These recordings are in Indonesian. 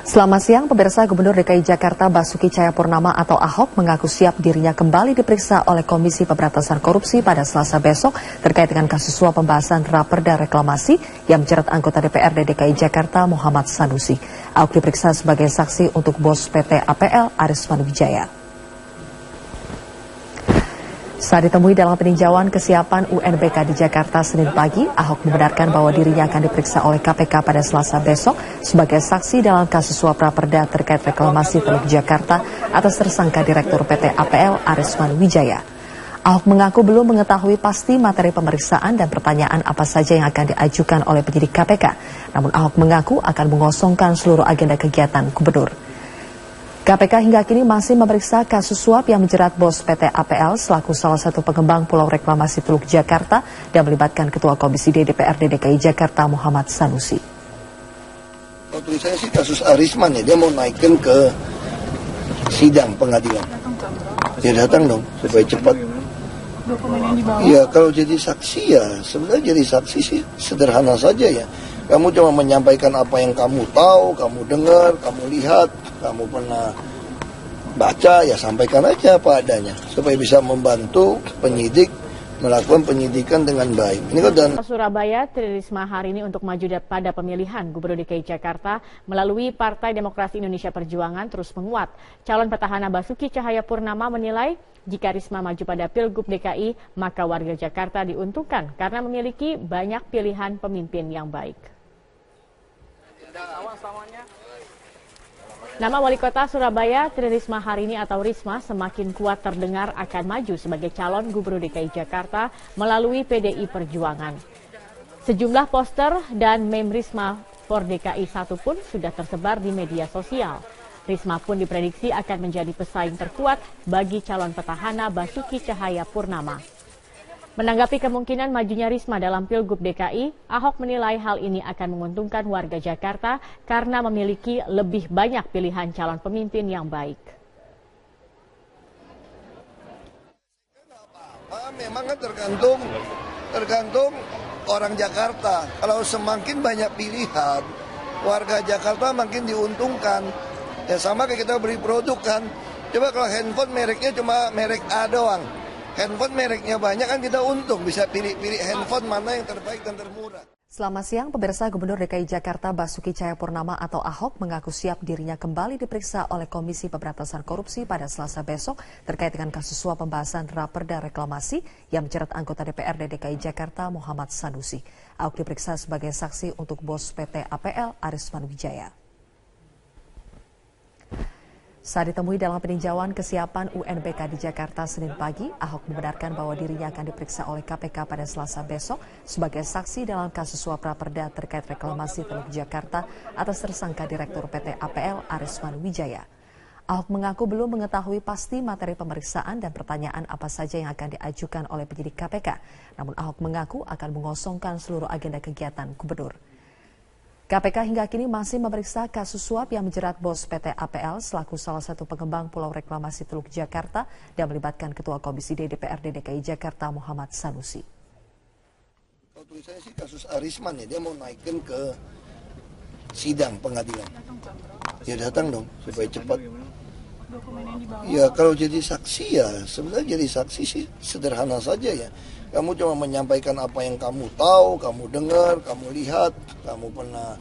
Selamat siang, pemirsa. Gubernur DKI Jakarta Basuki Cahayapurnama atau Ahok mengaku siap dirinya kembali diperiksa oleh Komisi Pemberantasan Korupsi pada Selasa besok terkait dengan kasus suap pembahasan Raperda Reklamasi yang menjerat anggota DPRD DKI Jakarta Muhammad Sanusi. Ahok diperiksa sebagai saksi untuk bos PT APL Arisman Wijaya. Saat ditemui dalam peninjauan kesiapan UNBK di Jakarta Senin pagi, Ahok membenarkan bahwa dirinya akan diperiksa oleh KPK pada Selasa besok sebagai saksi dalam kasus suap Raperda terkait reklamasi Teluk Jakarta atas tersangka Direktur PT APL Arisman Wijaya. Ahok mengaku belum mengetahui pasti materi pemeriksaan dan pertanyaan apa saja yang akan diajukan oleh penyidik KPK. Namun Ahok mengaku akan mengosongkan seluruh agenda kegiatan gubernur. KPK hingga kini masih memeriksa kasus suap yang menjerat bos PT APL selaku salah satu pengembang Pulau Reklamasi Teluk Jakarta dan melibatkan Ketua Komisi D DPRD DKI Jakarta Muhammad Sanusi. Kalau tulisannya sih kasus Arisman ya, dia mau naikkan ke sidang pengadilan. Ya datang dong supaya cepat. Ya kalau jadi saksi ya sebenarnya jadi saksi sih sederhana saja ya. Kamu cuma menyampaikan apa yang kamu tahu, kamu dengar, kamu lihat, kamu pernah baca, ya sampaikan aja apa adanya. Supaya bisa membantu penyidik melakukan penyidikan dengan baik. Ini kan Surabaya, Tri Risma hari ini untuk maju pada pemilihan Gubernur DKI Jakarta melalui Partai Demokrasi Indonesia Perjuangan terus menguat. Calon petahana Basuki Cahayapurnama menilai jika Risma maju pada Pilgub DKI, maka warga Jakarta diuntungkan karena memiliki banyak pilihan pemimpin yang baik. Nama Wali Kota Surabaya, Tri Risma hari ini atau Risma semakin kuat terdengar akan maju sebagai calon Gubernur DKI Jakarta melalui PDI Perjuangan. Sejumlah poster dan meme Risma for DKI 1 pun sudah tersebar di media sosial. Risma pun diprediksi akan menjadi pesaing terkuat bagi calon petahana Basuki Cahayapurnama. Menanggapi kemungkinan majunya Risma dalam Pilgub DKI, Ahok menilai hal ini akan menguntungkan warga Jakarta karena memiliki lebih banyak pilihan calon pemimpin yang baik. Memang kan tergantung orang Jakarta. Kalau semakin banyak pilihan, warga Jakarta makin diuntungkan. Ya sama kayak kita beli produk kan. Coba kalau handphone mereknya cuma merek A doang. Handphone mereknya banyak kan kita untung, bisa pilih handphone mana yang terbaik dan termurah. Selamat siang, pemirsa. Gubernur DKI Jakarta Basuki Cahayapurnama atau Ahok mengaku siap dirinya kembali diperiksa oleh Komisi Pemberantasan Korupsi pada Selasa besok terkait dengan kasus suap pembahasan Raperda Reklamasi yang menjerat anggota DPRD DKI Jakarta Muhammad Sanusi. Ahok diperiksa sebagai saksi untuk bos PT APL Arisman Wijaya. Saat ditemui dalam peninjauan kesiapan UNBK di Jakarta Senin pagi, Ahok membenarkan bahwa dirinya akan diperiksa oleh KPK pada Selasa besok sebagai saksi dalam kasus suap Raperda terkait reklamasi Teluk Jakarta atas tersangka Direktur PT APL Arisman Wijaya. Ahok mengaku belum mengetahui pasti materi pemeriksaan dan pertanyaan apa saja yang akan diajukan oleh penyidik KPK. Namun Ahok mengaku akan mengosongkan seluruh agenda kegiatan gubernur. KPK hingga kini masih memeriksa kasus suap yang menjerat bos PT APL selaku salah satu pengembang Pulau Reklamasi Teluk Jakarta dan melibatkan Ketua Komisi D DPRD DKI Jakarta Muhammad Sanusi. Kalau tulisannya sih kasus Arisman ya, dia mau naikkan ke sidang pengadilan. Ya datang dong supaya cepat. Ya kalau jadi saksi ya sebenarnya jadi saksi sih sederhana saja ya. Kamu cuma menyampaikan apa yang kamu tahu, kamu dengar, kamu lihat, kamu pernah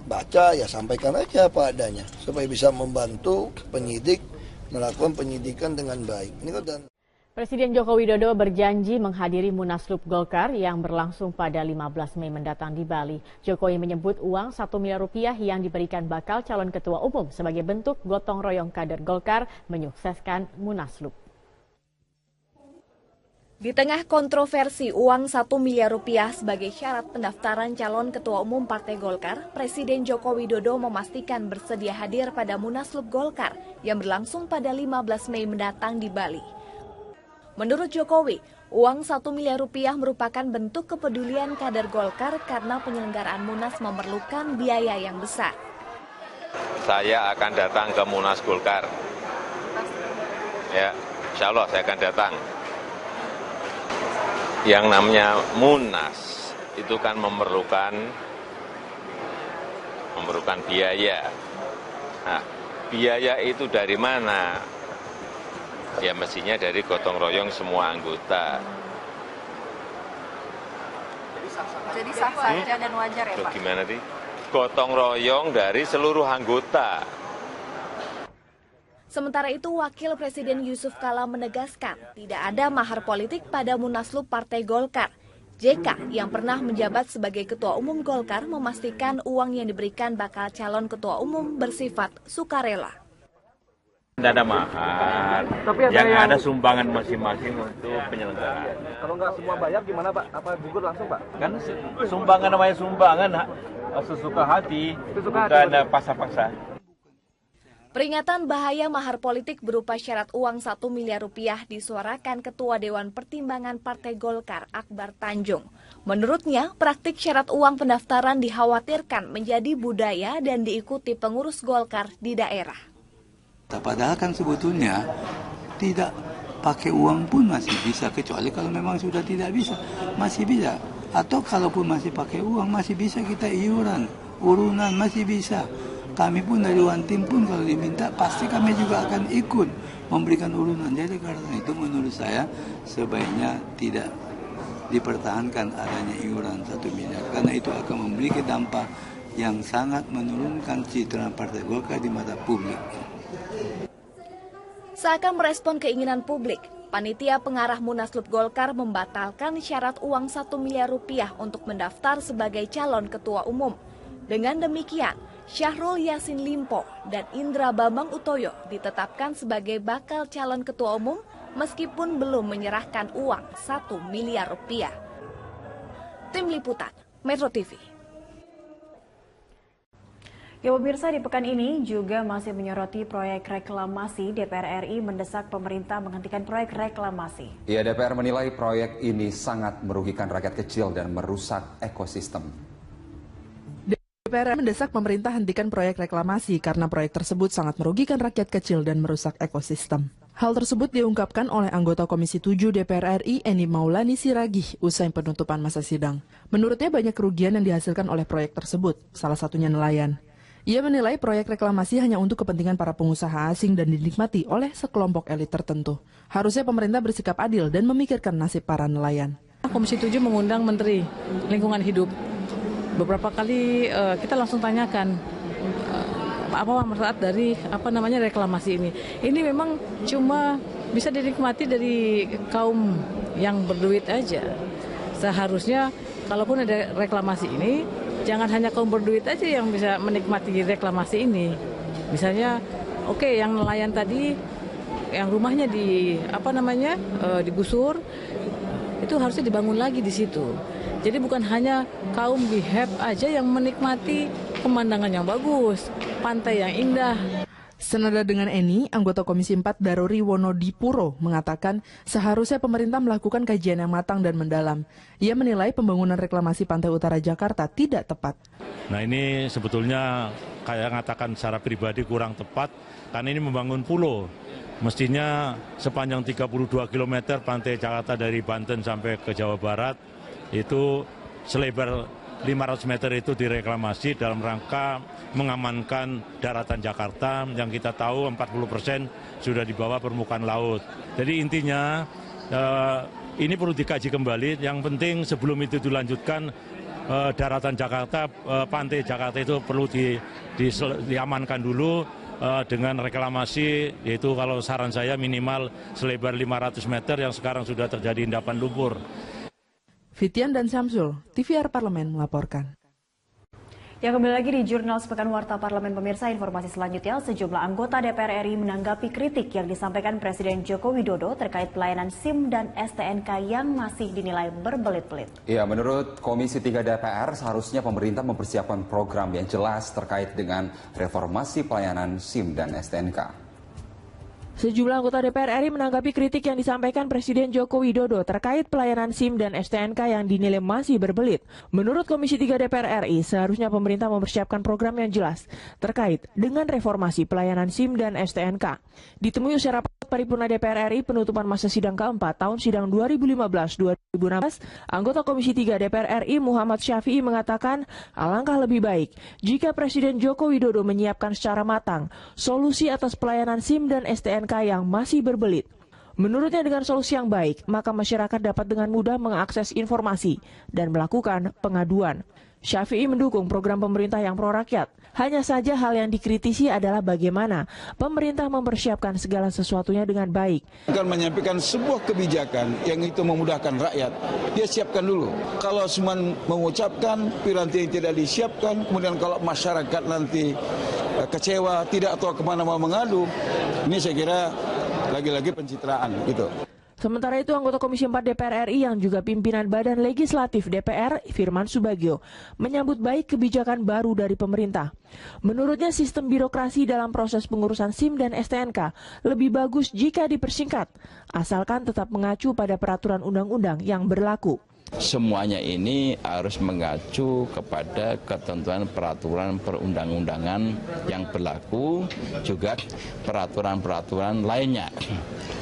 baca, ya sampaikan aja apa adanya. Supaya bisa membantu penyidik melakukan penyidikan dengan baik. Ini kan Presiden Joko Widodo berjanji menghadiri Munaslup Golkar yang berlangsung pada 15 Mei mendatang di Bali. Jokowi menyebut uang 1 miliar rupiah yang diberikan bakal calon ketua umum sebagai bentuk gotong royong kader Golkar menyukseskan Munaslup. Di tengah kontroversi uang 1 miliar rupiah sebagai syarat pendaftaran calon ketua umum Partai Golkar, Presiden Joko Widodo memastikan bersedia hadir pada Munaslup Golkar yang berlangsung pada 15 Mei mendatang di Bali. Menurut Jokowi, uang 1 miliar rupiah merupakan bentuk kepedulian kader Golkar karena penyelenggaraan Munas memerlukan biaya yang besar. Saya akan datang ke Munas Golkar. Ya, insya Allah saya akan datang. Yang namanya Munas itu kan memerlukan biaya. Nah, biaya itu dari mana? Ya mestinya dari gotong royong semua anggota. Jadi sah saja dan wajar ya Pak? Gimana sih? Gotong royong dari seluruh anggota. Sementara itu, Wakil Presiden Yusuf Kala menegaskan tidak ada mahar politik pada Munaslup Partai Golkar. JK yang pernah menjabat sebagai Ketua Umum Golkar memastikan uang yang diberikan bakal calon Ketua Umum bersifat sukarela. Tidak ada mahar, yang ada sumbangan masing-masing untuk penyelenggaraan. Kalau nggak semua bayar gimana Pak? Apa gugur langsung Pak? Kan sumbangan namanya sumbangan, sesuka hati, bukan paksa-paksa. Peringatan bahaya mahar politik berupa syarat uang 1 miliar rupiah disuarakan Ketua Dewan Pertimbangan Partai Golkar Akbar Tanjung. Menurutnya, praktik syarat uang pendaftaran dikhawatirkan menjadi budaya dan diikuti pengurus Golkar di daerah. Padahal kan sebetulnya tidak pakai uang pun masih bisa, kecuali kalau memang sudah tidak bisa, masih bisa. Atau kalaupun masih pakai uang, masih bisa kita iuran, urunan masih bisa. Kami pun dari One Team pun kalau diminta pasti kami juga akan ikut memberikan urunan. Jadi karena itu menurut saya sebaiknya tidak dipertahankan adanya iuran 1 miliar. Karena itu akan memiliki dampak yang sangat menurunkan citra Partai Golkar di mata publik. Seakan merespon keinginan publik, panitia pengarah Munaslup Golkar membatalkan syarat uang 1 miliar rupiah untuk mendaftar sebagai calon ketua umum. Dengan demikian, Syahrul Yassin Limpo dan Indra Bambang Utoyo ditetapkan sebagai bakal calon ketua umum meskipun belum menyerahkan uang 1 miliar rupiah. Tim Liputan, Metro TV. Ya pemirsa, di pekan ini juga masih menyoroti proyek reklamasi. DPR RI mendesak pemerintah menghentikan proyek reklamasi. Ya, DPR menilai proyek ini sangat merugikan rakyat kecil dan merusak ekosistem. DPR mendesak pemerintah hentikan proyek reklamasi karena proyek tersebut sangat merugikan rakyat kecil dan merusak ekosistem. Hal tersebut diungkapkan oleh anggota Komisi 7 DPR RI Eni Maulani Siragih usai penutupan masa sidang. Menurutnya banyak kerugian yang dihasilkan oleh proyek tersebut, salah satunya nelayan. Ia menilai proyek reklamasi hanya untuk kepentingan para pengusaha asing dan dinikmati oleh sekelompok elit tertentu. Harusnya pemerintah bersikap adil dan memikirkan nasib para nelayan. Komisi 7 mengundang Menteri Lingkungan Hidup. Beberapa kali kita langsung tanyakan apa manfaat dari reklamasi ini. Ini memang cuma bisa dinikmati dari kaum yang berduit aja. Seharusnya kalaupun ada reklamasi ini, jangan hanya kaum berduit aja yang bisa menikmati reklamasi ini. Misalnya, yang nelayan tadi, yang rumahnya digusur, itu harusnya dibangun lagi di situ. Jadi bukan hanya kaum bihep aja yang menikmati pemandangan yang bagus, pantai yang indah. Senada dengan Eni, anggota Komisi 4 Daruri Wonodipuro mengatakan seharusnya pemerintah melakukan kajian yang matang dan mendalam. Ia menilai pembangunan reklamasi Pantai Utara Jakarta tidak tepat. Nah ini sebetulnya kayak ngatakan secara pribadi kurang tepat, karena ini membangun pulau. Mestinya sepanjang 32 km pantai Jakarta dari Banten sampai ke Jawa Barat, itu selebar 500 meter itu direklamasi dalam rangka mengamankan daratan Jakarta yang kita tahu 40% sudah di bawah permukaan laut. Jadi intinya ini perlu dikaji kembali. Yang penting sebelum itu dilanjutkan daratan Jakarta, pantai Jakarta itu perlu diamankan dulu dengan reklamasi, yaitu kalau saran saya minimal selebar 500 meter yang sekarang sudah terjadi endapan lumpur. Fitian dan Syamsul, TVR Parlemen melaporkan. Ya, kembali lagi di Jurnal Sepekan Warta Parlemen, pemirsa. Informasi selanjutnya, sejumlah anggota DPR RI menanggapi kritik yang disampaikan Presiden Joko Widodo terkait pelayanan SIM dan STNK yang masih dinilai berbelit-belit. Ya, menurut Komisi 3 DPR, seharusnya pemerintah mempersiapkan program yang jelas terkait dengan reformasi pelayanan SIM dan STNK. Sejumlah anggota DPR RI menanggapi kritik yang disampaikan Presiden Joko Widodo terkait pelayanan SIM dan STNK yang dinilai masih berbelit. Menurut Komisi 3 DPR RI, seharusnya pemerintah mempersiapkan program yang jelas terkait dengan reformasi pelayanan SIM dan STNK. Ditemui usai rapat paripurna DPR RI penutupan masa sidang keempat tahun sidang 2015-2016, anggota Komisi 3 DPR RI Muhammad Syafi'i mengatakan alangkah lebih baik jika Presiden Joko Widodo menyiapkan secara matang solusi atas pelayanan SIM dan STNK yang masih berbelit. Menurutnya dengan solusi yang baik, maka masyarakat dapat dengan mudah mengakses informasi dan melakukan pengaduan. Syafi'i mendukung program pemerintah yang pro-rakyat. Hanya saja hal yang dikritisi adalah bagaimana pemerintah mempersiapkan segala sesuatunya dengan baik. Akan menyampaikan sebuah kebijakan yang itu memudahkan rakyat, dia siapkan dulu. Kalau semua mengucapkan, piranti yang tidak disiapkan, kemudian kalau masyarakat nanti kecewa, tidak tahu kemana mau mengadu, ini saya kira lagi-lagi pencitraan gitu. Sementara itu, anggota Komisi 4 DPR RI yang juga pimpinan Badan Legislatif DPR, Firman Subagio, menyambut baik kebijakan baru dari pemerintah. Menurutnya, sistem birokrasi dalam proses pengurusan SIM dan STNK lebih bagus jika dipersingkat, asalkan tetap mengacu pada peraturan undang-undang yang berlaku. Semuanya ini harus mengacu kepada ketentuan peraturan perundang-undangan yang berlaku, juga peraturan-peraturan lainnya,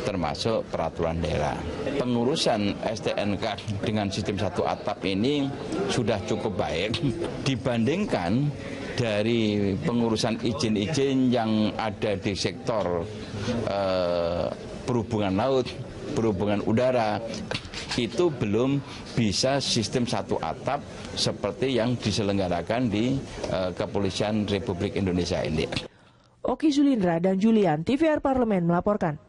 termasuk peraturan daerah. Pengurusan STNK dengan sistem satu atap ini sudah cukup baik dibandingkan dari pengurusan izin-izin yang ada di sektor perhubungan laut, perhubungan udara. Itu belum bisa sistem satu atap seperti yang diselenggarakan di Kepolisian Republik Indonesia ini. Oki Zulindra dan Julian, TVR Parlemen melaporkan.